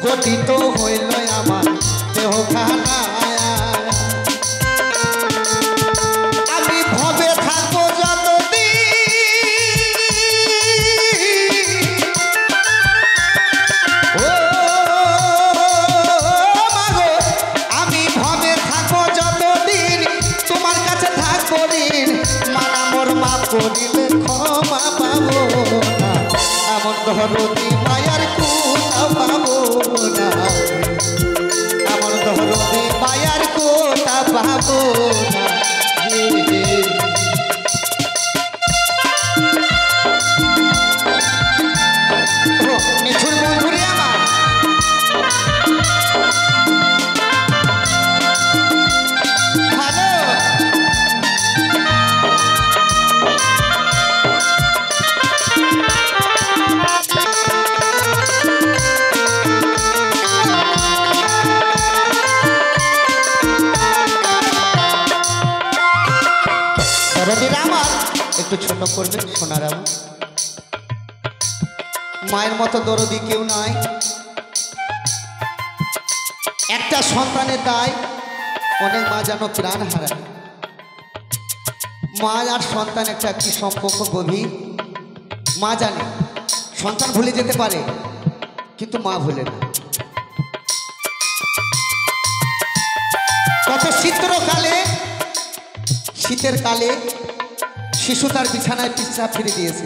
গঠিত হইল আমার দেহখানা। আমি ভবে থাকবো যতদিন, ও মাগো আমি ভবে থাকবো যতদিন, তোমার কাছে থাকবো ঋণ, মানা মোর মাপ করিলে ক্ষমা পাবো না। এমন দরদি মায়ার কোথাও পাবো না, এমন দরদি মায়ার কোথা পাবো না। মিঠুর বন্ধুরে আমার ভালো আমার একটু ছোট করবে সোনার আমার। মায়ের মতো দরদি কেউ নাই, একটা সন্তানের দায় অনেক মা যেন প্রাণ হারায়। মা আর সন্তান একটা কি সম্পর্ক গভীর। মা জানে সন্তান ভুলে যেতে পারে, কিন্তু মা ভুলে না। কত শীতের কালে শিশু তার বিছানায় পিছাপ ফিরে দিয়েছে,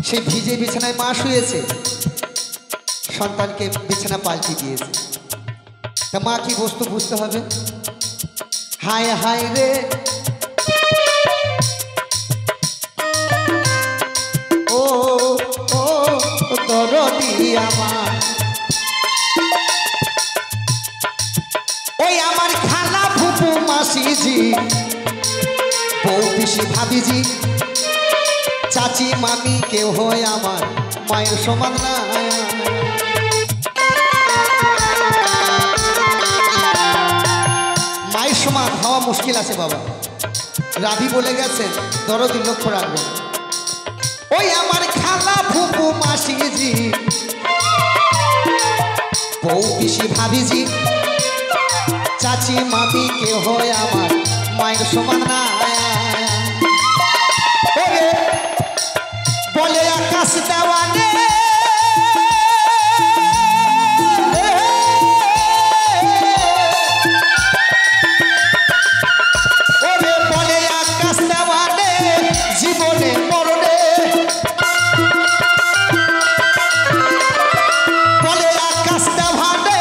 সেই ভিজে বিছানায় মা শুয়েছে, সন্তানকে বিছানা পাল্টে দিয়েছে। তা মা কি বস্তু বুঝতে হবে। হায় হায় রে ও ও দরদি আমার, ওই আমার খালা ফুপু মাসিজি, বউ পিসি ভাবিজি, চাচি মামি কেউ হয় আমার মায়ের সমান না। মায়ের সমান হওয়া মুশকিল আছে বাবা। রাবি বলে গেছেন দরদি লক্ষ্য রাখবেন। ওই আমার খালা ফুপু মাসিজি, বউ পিসি ভাবিজি, চাচি মামি কেউ হয় আমার মায়ের সমান না। বলে আকাশ দেওয়ানে বলে আকাশ দেওয়ানে জীবনে মরণে, বলে আকাশ দেওয়ানে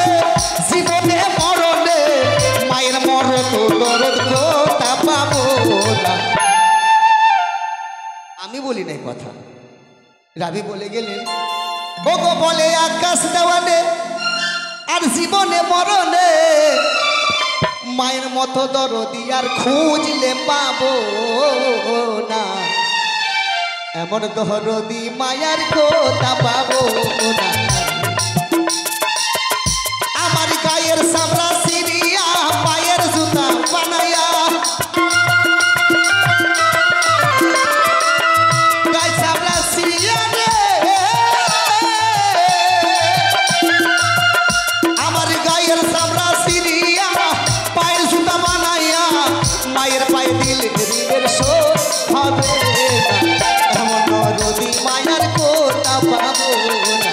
জীবনে মরণে, মায়ের মরণ দরদ কোথা পাবো না। আমি বলি নাই কথা, রাবি বলে গেলেন। ওগো বলে আকাশ দেওয়ানে আর জীবনে মরণে, মায়ের মতো দরদি আর খুঁজলে পাবো না। এমন দরদি মায়ার কোথা পাবো না। আমার গায়ের সামরা সিরিয়া, পায়ের জুতা বানাইয়া, মায়ের পায়ে দিলে ঋণের শোধ হবে না। এমন দরদি মায়ার কোথা পাবো না,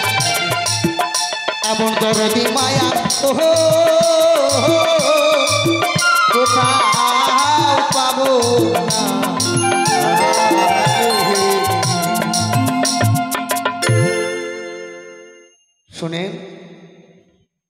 এমন দরদি মায়ার কোথাও পাবো না। শুনেন